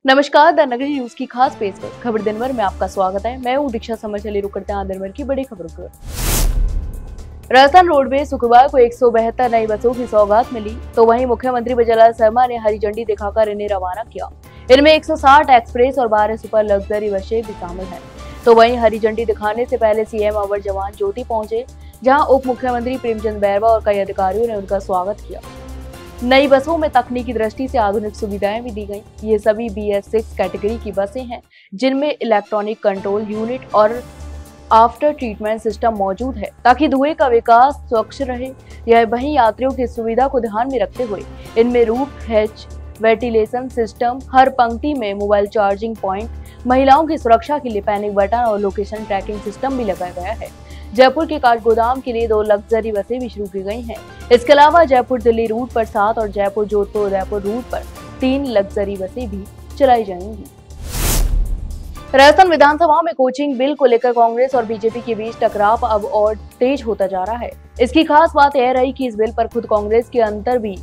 नमस्कार, द नगरी न्यूज की खास पेश पर खबर दिन भर में आपका स्वागत है। मैं हूं दीक्षा समर। चलिए रुक करते हैं दिन भर की बड़ी खबरों पर। राजस्थान रोडवेज शुक्रवार को 172 नई बसों की सौगात मिली, तो वहीं मुख्यमंत्री बजरंग शर्मा ने हरी झंडी दिखाकर इन्हें रवाना किया। इनमें 160 एक्सप्रेस और 12 सुपर लग्जरी बसें भी शामिल हैं। तो वहीं हरी झंडी दिखाने से पहले सीएम अमर जवान ज्योति पहुंचे, जहां उप मुख्यमंत्री प्रेमचंद बैरवा और कई अधिकारियों ने उनका स्वागत किया। नई बसों में तकनीकी दृष्टि से आधुनिक सुविधाएं भी दी गई। ये सभी BS6 कैटेगरी की बसें हैं, जिनमें इलेक्ट्रॉनिक कंट्रोल यूनिट और आफ्टर ट्रीटमेंट सिस्टम मौजूद है, ताकि धुएं का विकास स्वच्छ रहे। यह वहीं यात्रियों की सुविधा को ध्यान में रखते हुए इनमें रूफ हैच, वेंटिलेशन सिस्टम, हर पंक्ति में मोबाइल चार्जिंग पॉइंट, महिलाओं की सुरक्षा के लिए पैनिक बटन और लोकेशन ट्रैकिंग सिस्टम भी लगाया गया है। जयपुर के काठगोदाम के लिए 2 लग्जरी बसें भी शुरू की गई हैं। इसके अलावा जयपुर दिल्ली रूट पर 7 और जयपुर जोधपुर उदयपुर रूट पर 3 लग्जरी बसें भी चलाई जाएंगी। राजस्थान विधानसभा में कोचिंग बिल को लेकर कांग्रेस और बीजेपी के बीच टकराव अब और तेज होता जा रहा है। इसकी खास बात यह रही कि इस बिल पर खुद कांग्रेस के अंदर भी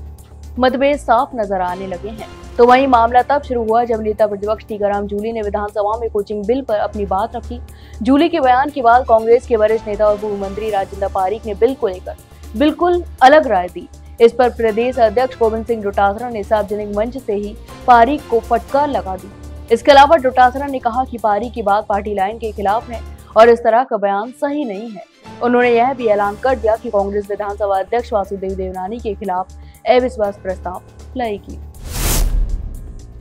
मतभेद साफ नजर आने लगे हैं। तो वहीं मामला तब शुरू हुआ जब नेता प्रतिपक्ष टीकाराम जूली ने विधानसभा में कोचिंग बिल पर अपनी बात रखी। जूली के बयान के बाद कांग्रेस के वरिष्ठ नेता और पूर्व मंत्री राजेंद्र पारीक ने बिल को लेकर बिल्कुल अलग राय दी। इस पर प्रदेश अध्यक्ष गोविंद सिंह डोटासरा ने सार्वजनिक मंच से ही पारीक को फटकार लगा दी। इसके अलावा डोटासरा ने कहा कि पारीक की बात पार्टी लाइन के खिलाफ है और इस तरह का बयान सही नहीं है। उन्होंने यह भी ऐलान कर दिया कि कांग्रेस विधानसभा अध्यक्ष वासुदेव देवनानी के खिलाफ अविश्वास प्रस्ताव लाएगी।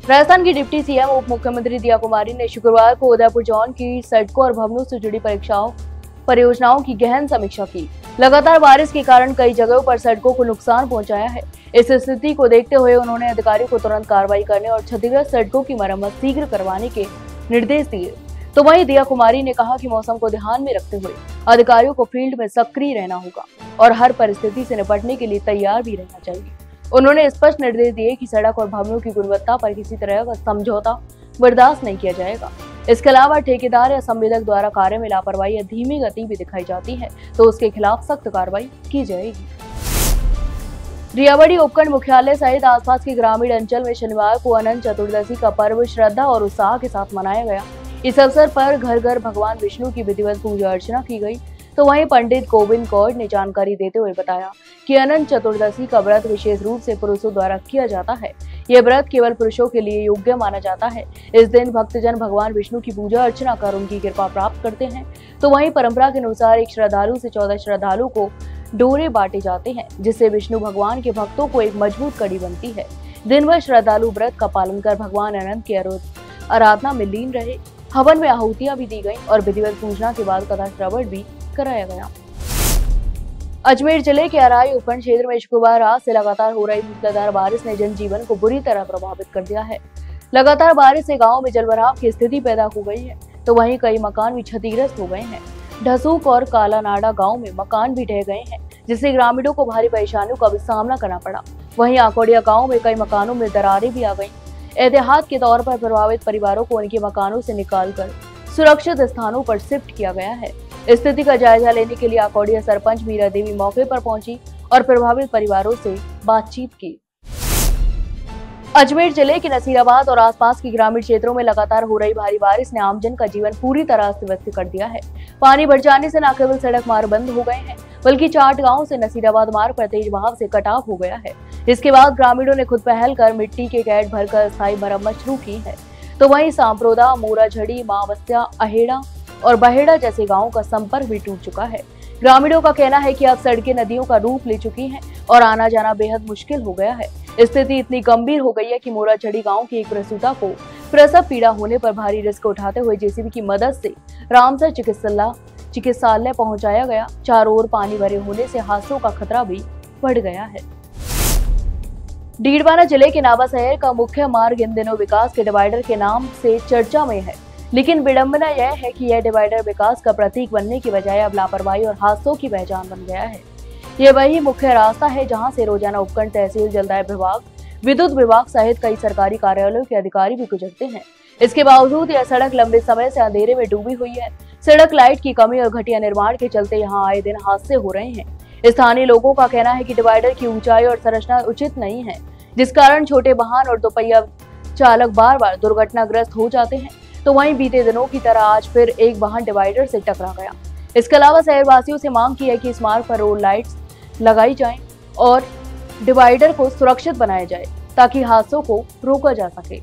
राजस्थान की डिप्टी सीएम उप मुख्यमंत्री दिया कुमारी ने शुक्रवार को उदयपुर जोन की सड़कों और भवनों से जुड़ी परियोजनाओं की गहन समीक्षा की। लगातार बारिश के कारण कई जगहों पर सड़कों को नुकसान पहुंचाया है। इस स्थिति को देखते हुए उन्होंने अधिकारियों को तुरंत कार्रवाई करने और क्षतिग्रस्त सड़कों की मरम्मत शीघ्र करवाने के निर्देश दिए। तो वहीं दिया कुमारी ने कहा कि मौसम को ध्यान में रखते हुए अधिकारियों को फील्ड में सक्रिय रहना होगा और हर परिस्थिति से निपटने के लिए तैयार भी रहना चाहिए। उन्होंने स्पष्ट निर्देश दिए कि सड़क और भवनों की गुणवत्ता पर किसी तरह का समझौता बर्दाश्त नहीं किया जाएगा। इसके अलावा ठेकेदार या संवेदक द्वारा कार्य में लापरवाही या धीमी गति भी दिखाई जाती है तो उसके खिलाफ सख्त कार्रवाई की जाएगी। रियाबड़ी उपखंड मुख्यालय सहित आसपास के ग्रामीण अंचल में शनिवार को अनंत चतुर्दशी का पर्व श्रद्धा और उत्साह के साथ मनाया गया। इस अवसर पर घर घर भगवान विष्णु की विधिवत पूजा अर्चना की गई। तो वहीं पंडित गोविंद कौर ने जानकारी देते हुए बताया कि अनंत चतुर्दशी का व्रत विशेष रूप से पुरुषों द्वारा किया जाता है। यह व्रत केवल पुरुषों के लिए योग्य माना जाता है। इस दिन भक्तजन भगवान विष्णु की पूजा अर्चना कर उनकी कृपा प्राप्त करते हैं। तो वहीं परंपरा के अनुसार एक श्रद्धालु से 14 श्रद्धालु को डोरे बांटे जाते हैं, जिससे विष्णु भगवान के भक्तों को एक मजबूत कड़ी बनती है। दिन भर श्रद्धालु व्रत का पालन कर भगवान अनंत की आराधना में लीन रहे। हवन में आहुतियां भी दी गई और विधिवत पूजना के बाद कथा श्रवण भी कराया गया। अजमेर जिले के अराई उपखंड क्षेत्र में शुक्रवार रात से लगातार हो रही मूसलाधार बारिश ने जनजीवन को बुरी तरह प्रभावित कर दिया है। लगातार बारिश से गांव में जलभराव की स्थिति पैदा हो गई है, तो वहीं कई मकान भी क्षतिग्रस्त हो गए हैं। ढसूक और कालानाडा गांव में मकान भी ढह गए हैं, जिससे ग्रामीणों को भारी परेशानियों का भी सामना करना पड़ा। वहीं आकोड़िया गाँव में कई मकानों में दरारें भी आ गयी। एहतियात के तौर पर प्रभावित परिवारों को उनके मकानों से निकालकर सुरक्षित स्थानों पर शिफ्ट किया गया है। स्थिति का जायजा लेने के लिए आकोड़िया सरपंच मीरा देवी मौके पर पहुंची और प्रभावित परिवारों से बातचीत की। अजमेर जिले के नसीराबाद और आसपास के ग्रामीण क्षेत्रों में लगातार हो रही भारी बारिश ने आमजन का जीवन पूरी तरह अस्त व्यस्त कर दिया है। पानी भर जाने से न केवल सड़क मार्ग बंद हो गए हैं, बल्कि चाट गांव से नसीराबाद मार्ग पर तेज बहाव से कटाव हो गया है। इसके बाद ग्रामीणों ने खुद पहल कर मिट्टी के गैट भरकर स्थायी मरम्मत शुरू की है। तो वहीं सांप्रोदा, मोराझड़ी, मावस्या, अहेड़ा और बहेड़ा जैसे गांवों का संपर्क भी टूट चुका है। ग्रामीणों का कहना है कि अब सड़कें नदियों का रूप ले चुकी हैं और आना जाना बेहद मुश्किल हो गया है। स्थिति इतनी गंभीर हो गई है कि मोराझड़ी गांव की एक प्रसूता को प्रसव पीड़ा होने पर भारी रिस्क उठाते हुए जेसीबी की मदद से रामसर चिकित्सालय पहुंचाया गया। चारों ओर पानी भरे होने से हादसों का खतरा भी बढ़ गया है। डीडवाना जिले के नाबा शहर का मुख्य मार्ग इन दिनों विकास के डिवाइडर के नाम से चर्चा में है, लेकिन विडंबना यह है कि यह डिवाइडर विकास का प्रतीक बनने की बजाय अब लापरवाही और हादसों की पहचान बन गया है। यह वही मुख्य रास्ता है जहां से रोजाना उपखंड, तहसील, जलदाय विभाग, विद्युत विभाग सहित कई सरकारी कार्यालयों के अधिकारी भी गुजरते हैं। इसके बावजूद यह सड़क लंबे समय से अंधेरे में डूबी हुई है। सड़क लाइट की कमी और घटिया निर्माण के चलते यहाँ आए दिन हादसे हो रहे हैं। स्थानीय लोगों का कहना है कि डिवाइडर की ऊंचाई और संरचना उचित नहीं है, जिस कारण छोटे वाहन और दोपहिया चालक बार बार दुर्घटनाग्रस्त हो जाते हैं। तो वहीं बीते दिनों की तरह आज फिर एक वाहन डिवाइडर से टकरा गया। इसके अलावा शहरवासियों से मांग की है कि इस मार्ग पर रोड लाइट्स लगाई जाएं और डिवाइडर को सुरक्षित बनाया जाए ताकि हादसों को रोका जा सके।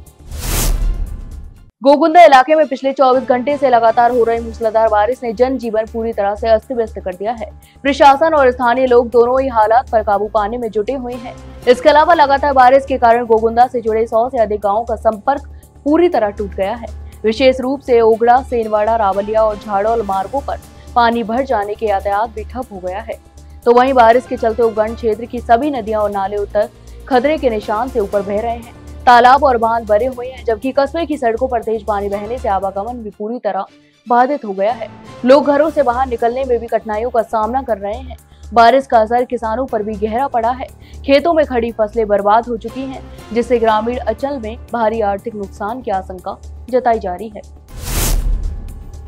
गोगुंदा इलाके में पिछले 24 घंटे से लगातार हो रही मूसलाधार बारिश ने जनजीवन पूरी तरह से अस्त व्यस्त कर दिया है। प्रशासन और स्थानीय लोग दोनों ही हालात पर काबू पाने में जुटे हुए हैं। इसके अलावा लगातार बारिश के कारण गोगुंदा से जुड़े 100 से अधिक गांवों का संपर्क पूरी तरह टूट गया है। विशेष रूप से ओगड़ा, सेनवाड़ा, रावलिया और झाड़ौल मार्गों पर पानी भर जाने के यातायात भी ठप हो गया है। तो वहीं बारिश के चलते उपगंड क्षेत्र की सभी नदियां और नाले उत्तर खतरे के निशान से ऊपर बह रहे हैं। तालाब और बांध भरे हुए हैं, जबकि कस्बे की सड़कों पर तेज पानी बहने से आवागमन भी पूरी तरह बाधित हो गया है। लोग घरों से बाहर निकलने में भी कठिनाइयों का सामना कर रहे हैं। बारिश का असर किसानों पर भी गहरा पड़ा है। खेतों में खड़ी फसलें बर्बाद हो चुकी हैं, जिससे ग्रामीण अंचल में भारी आर्थिक नुकसान की आशंका जताई जा रही है।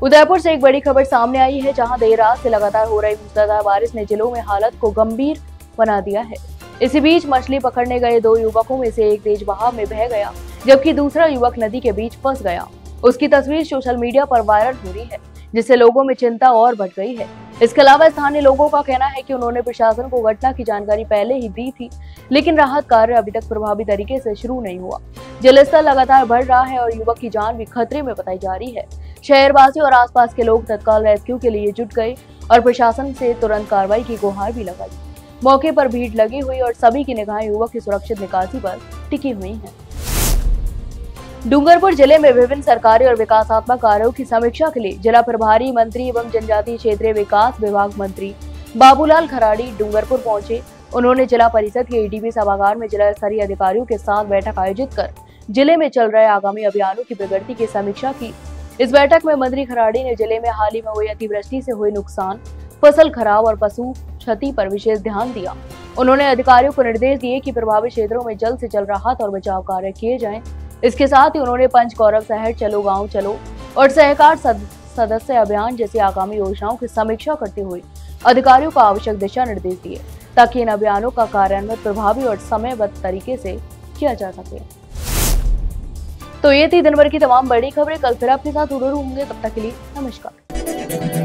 उदयपुर से एक बड़ी खबर सामने आई है, जहां देर रात से लगातार हो रही मूसलाधार बारिश ने जिलों में हालत को गंभीर बना दिया है। इसी बीच मछली पकड़ने गए 2 युवकों में से एक तेज बहाव में बह गया, जबकि दूसरा युवक नदी के बीच फंस गया। उसकी तस्वीर सोशल मीडिया पर वायरल हो रही है, जिससे लोगों में चिंता और बढ़ गई है। इसके अलावा स्थानीय लोगों का कहना है कि उन्होंने प्रशासन को घटना की जानकारी पहले ही दी थी, लेकिन राहत कार्य अभी तक प्रभावी तरीके से शुरू नहीं हुआ। जलस्तर लगातार बढ़ रहा है और युवक की जान भी खतरे में बताई जा रही है। शहरवासी और आसपास के लोग तत्काल रेस्क्यू के लिए जुट गए और प्रशासन से तुरंत कार्रवाई की गुहार भी लगाई। मौके पर भीड़ लगी हुई और सभी की निगाहें युवक की सुरक्षित निकासी पर टिकी हुई हैं। डूंगरपुर जिले में विभिन्न सरकारी और विकासात्मक कार्यों की समीक्षा के लिए जिला प्रभारी मंत्री एवं जनजातीय क्षेत्रीय विकास विभाग मंत्री बाबूलाल खराड़ी डूंगरपुर पहुंचे। उन्होंने जिला परिषद के ईडीपी सभागार में जिला स्तरीय अधिकारियों के साथ बैठक आयोजित कर जिले में चल रहे आगामी अभियानों की प्रगति की समीक्षा की। इस बैठक में मंत्री खराड़ी ने जिले में हाल ही में हुई अतिवृष्टि से हुए नुकसान, फसल खराब और पशु क्षति पर विशेष ध्यान दिया। उन्होंने अधिकारियों को निर्देश दिए कि प्रभावित क्षेत्रों में जल्द से जल्द राहत और बचाव कार्य किए जाएं। इसके साथ ही उन्होंने पंचगौरव शहर चलो गांव चलो और सहकार सदस्य अभियान जैसी आगामी योजनाओं की समीक्षा करते हुए अधिकारियों को आवश्यक दिशा निर्देश दिए, ताकि इन अभियानों का कार्यान्वयन प्रभावी और समयबद्ध तरीके से किया जा सके। तो ये थी दिन भर की तमाम बड़ी खबरें। कल फिर आपके साथ रूबरू होंगे, तब तक के लिए नमस्कार।